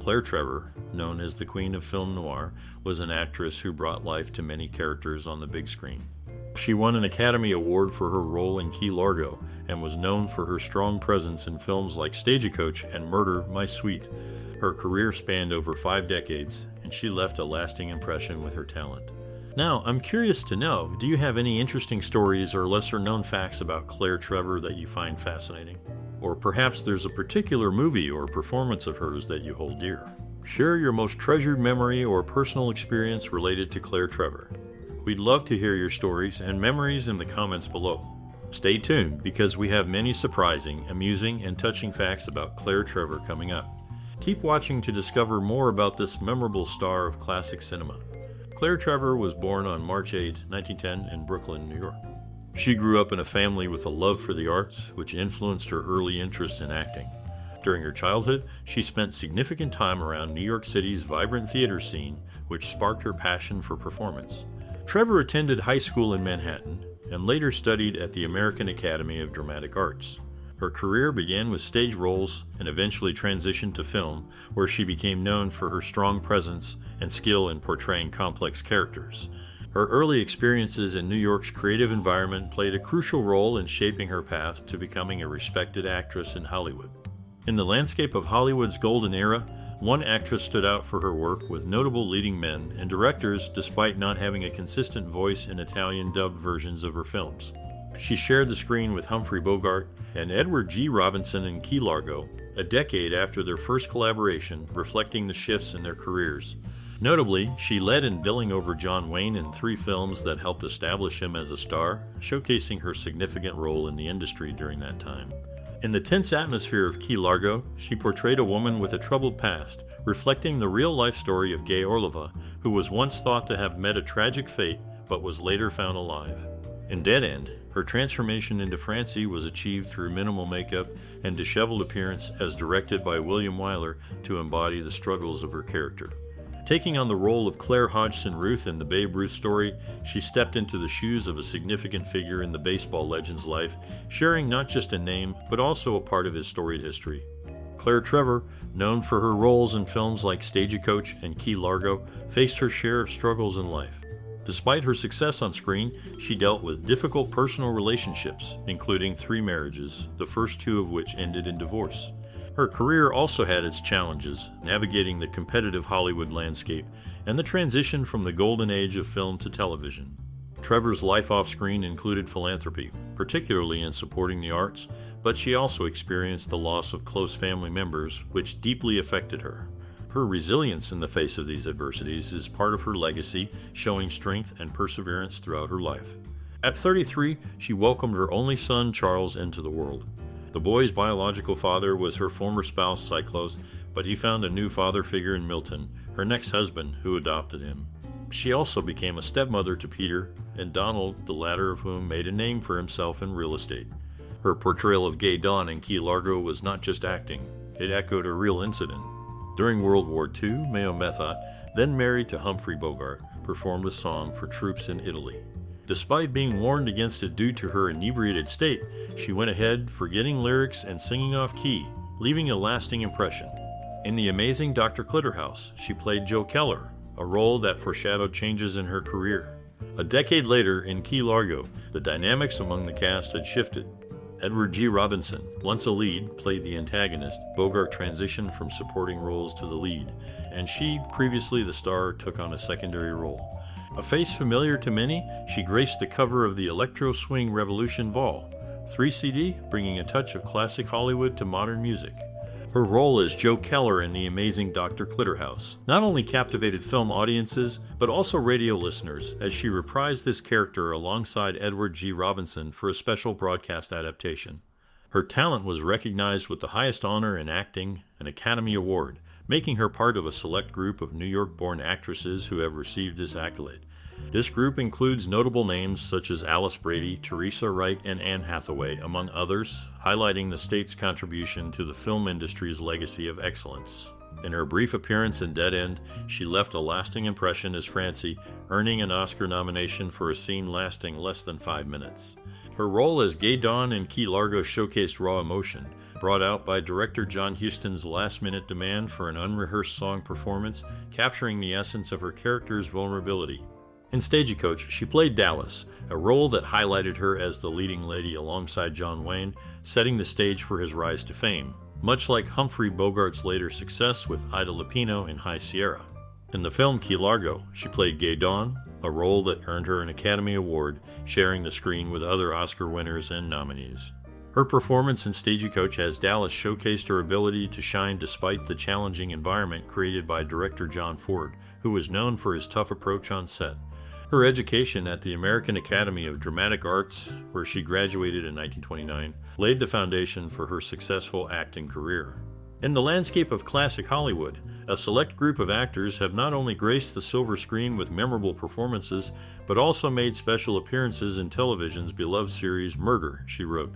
Claire Trevor, known as the Queen of Film Noir, was an actress who brought life to many characters on the big screen. She won an Academy Award for her role in Key Largo and was known for her strong presence in films like Stagecoach and Murder, My Sweet. Her career spanned over 5 decades, and she left a lasting impression with her talent. Now, I'm curious to know, do you have any interesting stories or lesser-known facts about Claire Trevor that you find fascinating? Or perhaps there's a particular movie or performance of hers that you hold dear. Share your most treasured memory or personal experience related to Claire Trevor. We'd love to hear your stories and memories in the comments below. Stay tuned because we have many surprising, amusing, and touching facts about Claire Trevor coming up. Keep watching to discover more about this memorable star of classic cinema. Claire Trevor was born on March 8, 1910 in Brooklyn, New York. She grew up in a family with a love for the arts, which influenced her early interest in acting. During her childhood, she spent significant time around New York City's vibrant theater scene, which sparked her passion for performance. Trevor attended high school in Manhattan and later studied at the American Academy of Dramatic Arts. Her career began with stage roles and eventually transitioned to film, where she became known for her strong presence and skill in portraying complex characters. Her early experiences in New York's creative environment played a crucial role in shaping her path to becoming a respected actress in Hollywood. In the landscape of Hollywood's golden era, one actress stood out for her work with notable leading men and directors despite not having a consistent voice in Italian dubbed versions of her films. She shared the screen with Humphrey Bogart and Edward G. Robinson in Key Largo, a decade after their first collaboration, reflecting the shifts in their careers. Notably, she led in billing over John Wayne in 3 films that helped establish him as a star, showcasing her significant role in the industry during that time. In the tense atmosphere of Key Largo, she portrayed a woman with a troubled past, reflecting the real-life story of Gay Orlova, who was once thought to have met a tragic fate, but was later found alive. In Dead End, her transformation into Francie was achieved through minimal makeup and disheveled appearance as directed by William Wyler to embody the struggles of her character. Taking on the role of Claire Hodgson Ruth in the Babe Ruth story, she stepped into the shoes of a significant figure in the baseball legend's life, sharing not just a name, but also a part of his storied history. Claire Trevor, known for her roles in films like Stagecoach and Key Largo, faced her share of struggles in life. Despite her success on screen, she dealt with difficult personal relationships, including 3 marriages, the first 2 of which ended in divorce. Her career also had its challenges, navigating the competitive Hollywood landscape and the transition from the golden age of film to television. Trevor's life off-screen included philanthropy, particularly in supporting the arts, but she also experienced the loss of close family members, which deeply affected her. Her resilience in the face of these adversities is part of her legacy, showing strength and perseverance throughout her life. At 33, she welcomed her only son, Charles, into the world. The boy's biological father was her former spouse, Cyclos, but he found a new father figure in Milton, her next husband, who adopted him. She also became a stepmother to Peter and Donald, the latter of whom made a name for himself in real estate. Her portrayal of Gay Dawn in Key Largo was not just acting, it echoed a real incident. During World War II, Mayo Methot, then married to Humphrey Bogart, performed a song for troops in Italy. Despite being warned against it due to her inebriated state, she went ahead, forgetting lyrics and singing off key, leaving a lasting impression. In The Amazing Dr. Clitterhouse, she played Jo Keller, a role that foreshadowed changes in her career. A decade later, in Key Largo, the dynamics among the cast had shifted. Edward G. Robinson, once a lead, played the antagonist. Bogart transitioned from supporting roles to the lead, and she, previously the star, took on a secondary role. A face familiar to many, she graced the cover of the Electro Swing Revolution Vol. 3 CD, bringing a touch of classic Hollywood to modern music. Her role as Jo Keller in The Amazing Dr. Clitterhouse not only captivated film audiences, but also radio listeners, as she reprised this character alongside Edward G. Robinson for a special broadcast adaptation. Her talent was recognized with the highest honor in acting, an Academy Award, making her part of a select group of New York-born actresses who have received this accolade. This group includes notable names such as Alice Brady, Teresa Wright, and Anne Hathaway, among others, highlighting the state's contribution to the film industry's legacy of excellence. In her brief appearance in Dead End, she left a lasting impression as Francie, earning an Oscar nomination for a scene lasting less than 5 minutes. Her role as Gay Dawn in Key Largo showcased raw emotion, brought out by director John Huston's last-minute demand for an unrehearsed song performance, capturing the essence of her character's vulnerability. In Stagecoach, she played Dallas, a role that highlighted her as the leading lady alongside John Wayne, setting the stage for his rise to fame, much like Humphrey Bogart's later success with Ida Lupino in High Sierra. In the film Key Largo, she played Gay Dawn, a role that earned her an Academy Award, sharing the screen with other Oscar winners and nominees. Her performance in Stagecoach as Dallas showcased her ability to shine despite the challenging environment created by director John Ford, who was known for his tough approach on set. Her education at the American Academy of Dramatic Arts, where she graduated in 1929, laid the foundation for her successful acting career. In the landscape of classic Hollywood, a select group of actors have not only graced the silver screen with memorable performances, but also made special appearances in television's beloved series Murder, She Wrote.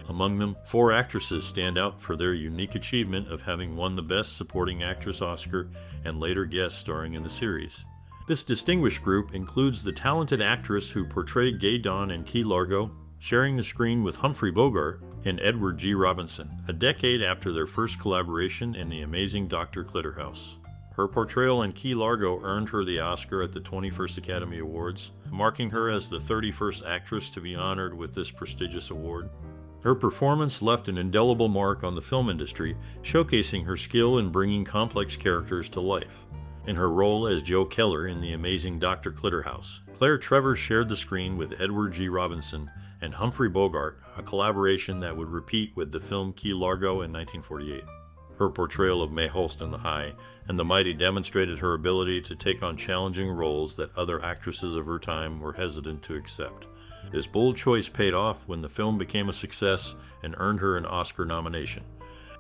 Among them, 4 actresses stand out for their unique achievement of having won the Best Supporting Actress Oscar and later guest starring in the series. This distinguished group includes the talented actress who portrayed Gay Dawn in Key Largo, sharing the screen with Humphrey Bogart and Edward G. Robinson, a decade after their first collaboration in The Amazing Dr. Clitterhouse. Her portrayal in Key Largo earned her the Oscar at the 21st Academy Awards, marking her as the 31st actress to be honored with this prestigious award. Her performance left an indelible mark on the film industry, showcasing her skill in bringing complex characters to life. In her role as Jo Keller in The Amazing Dr. Clitterhouse, Claire Trevor shared the screen with Edward G. Robinson and Humphrey Bogart, a collaboration that would repeat with the film Key Largo in 1948. Her portrayal of May Holst in The High and the Mighty demonstrated her ability to take on challenging roles that other actresses of her time were hesitant to accept. This bold choice paid off when the film became a success and earned her an Oscar nomination.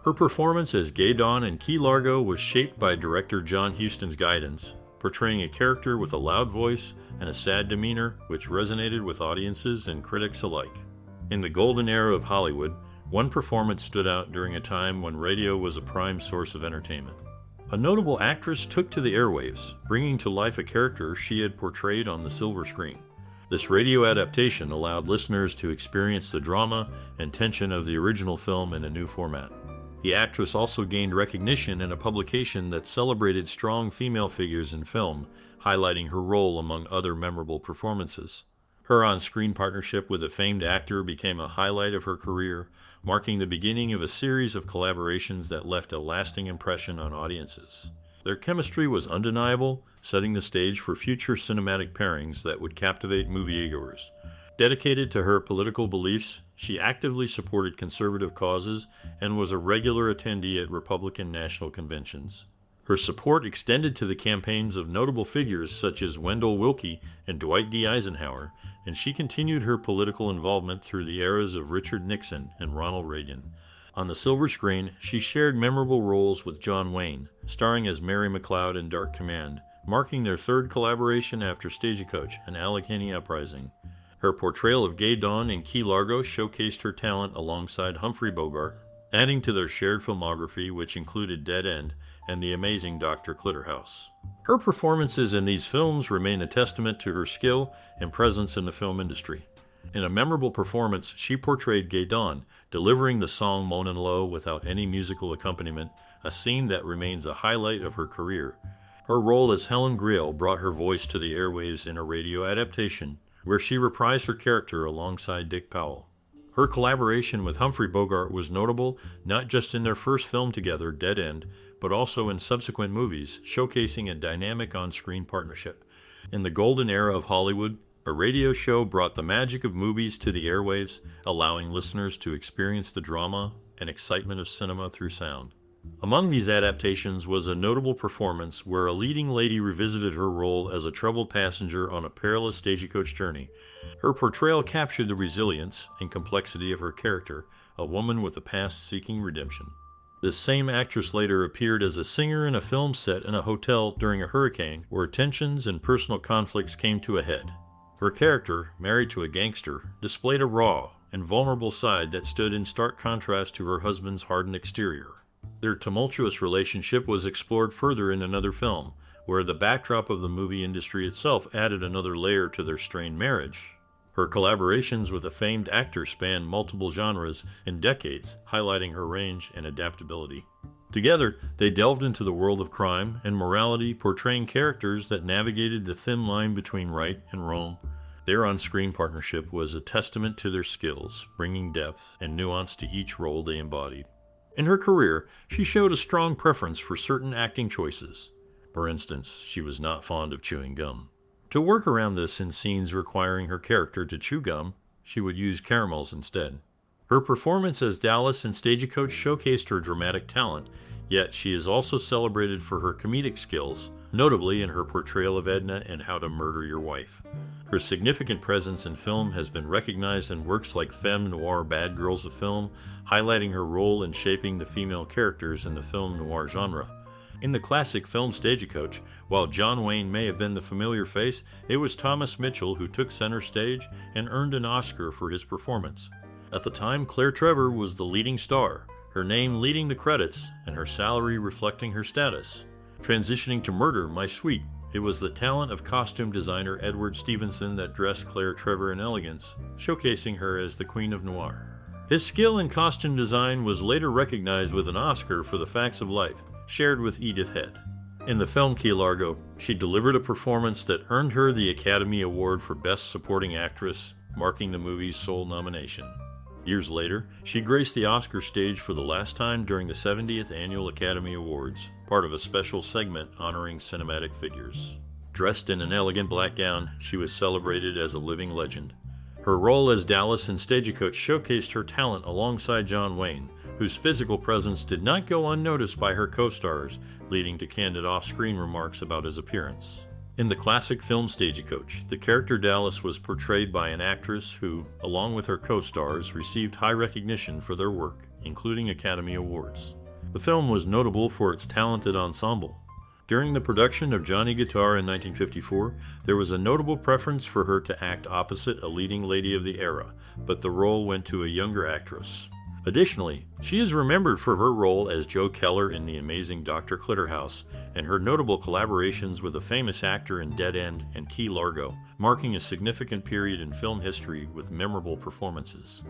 Her performance as Gay Dawn in Key Largo was shaped by director John Huston's guidance, portraying a character with a loud voice and a sad demeanor which resonated with audiences and critics alike. In the golden era of Hollywood, one performance stood out during a time when radio was a prime source of entertainment. A notable actress took to the airwaves, bringing to life a character she had portrayed on the silver screen. This radio adaptation allowed listeners to experience the drama and tension of the original film in a new format. The actress also gained recognition in a publication that celebrated strong female figures in film, highlighting her role among other memorable performances. Her on-screen partnership with a famed actor became a highlight of her career, marking the beginning of a series of collaborations that left a lasting impression on audiences. Their chemistry was undeniable, setting the stage for future cinematic pairings that would captivate moviegoers. Dedicated to her political beliefs, she actively supported conservative causes and was a regular attendee at Republican national conventions. Her support extended to the campaigns of notable figures such as Wendell Willkie and Dwight D. Eisenhower, and she continued her political involvement through the eras of Richard Nixon and Ronald Reagan. On the silver screen, she shared memorable roles with John Wayne, starring as Mary McLeod in Dark Command, marking their third collaboration after Stagecoach and Allegheny Uprising. Her portrayal of Gay Dawn in Key Largo showcased her talent alongside Humphrey Bogart, adding to their shared filmography, which included Dead End and The Amazing Dr. Clitterhouse. Her performances in these films remain a testament to her skill and presence in the film industry. In a memorable performance, she portrayed Gay Dawn, delivering the song Moanin' Low without any musical accompaniment, a scene that remains a highlight of her career. Her role as Helen Grail brought her voice to the airwaves in a radio adaptation, where she reprised her character alongside Dick Powell. Her collaboration with Humphrey Bogart was notable not just in their first film together, Dead End, but also in subsequent movies, showcasing a dynamic on-screen partnership. In the golden era of Hollywood, a radio show brought the magic of movies to the airwaves, allowing listeners to experience the drama and excitement of cinema through sound. Among these adaptations was a notable performance where a leading lady revisited her role as a troubled passenger on a perilous stagecoach journey. Her portrayal captured the resilience and complexity of her character, a woman with a past seeking redemption. This same actress later appeared as a singer in a film set in a hotel during a hurricane where tensions and personal conflicts came to a head. Her character, married to a gangster, displayed a raw and vulnerable side that stood in stark contrast to her husband's hardened exterior. Their tumultuous relationship was explored further in another film, where the backdrop of the movie industry itself added another layer to their strained marriage. Her collaborations with a famed actor span multiple genres and decades, highlighting her range and adaptability. Together, they delved into the world of crime and morality, portraying characters that navigated the thin line between right and wrong. Their on-screen partnership was a testament to their skills, bringing depth and nuance to each role they embodied. In her career, she showed a strong preference for certain acting choices. For instance, she was not fond of chewing gum. To work around this in scenes requiring her character to chew gum, she would use caramels instead. Her performance as Dallas in Stagecoach showcased her dramatic talent, yet she is also celebrated for her comedic skills, notably in her portrayal of Edna in How to Murder Your Wife. Her significant presence in film has been recognized in works like femme noir Bad Girls of Film, highlighting her role in shaping the female characters in the film noir genre. In the classic film Stagecoach, while John Wayne may have been the familiar face, it was Thomas Mitchell who took center stage and earned an Oscar for his performance. At the time, Claire Trevor was the leading star, her name leading the credits and her salary reflecting her status. Transitioning to Murder, My Sweet, it was the talent of costume designer Edward Stevenson that dressed Claire Trevor in elegance, showcasing her as the Queen of Noir. His skill in costume design was later recognized with an Oscar for The Facts of Life, shared with Edith Head. In the film Key Largo, she delivered a performance that earned her the Academy Award for Best Supporting Actress, marking the movie's sole nomination. Years later, she graced the Oscar stage for the last time during the 70th Annual Academy Awards, part of a special segment honoring cinematic figures. Dressed in an elegant black gown, she was celebrated as a living legend. Her role as Dallas in Stagecoach showcased her talent alongside John Wayne, whose physical presence did not go unnoticed by her co-stars, leading to candid off-screen remarks about his appearance. In the classic film Stagecoach, the character Dallas was portrayed by an actress who, along with her co-stars, received high recognition for their work, including Academy Awards. The film was notable for its talented ensemble. During the production of Johnny Guitar in 1954, there was a notable preference for her to act opposite a leading lady of the era, but the role went to a younger actress. Additionally, she is remembered for her role as Jo Keller in The Amazing Dr. Clitterhouse and her notable collaborations with a famous actor in Dead End and Key Largo, marking a significant period in film history with memorable performances.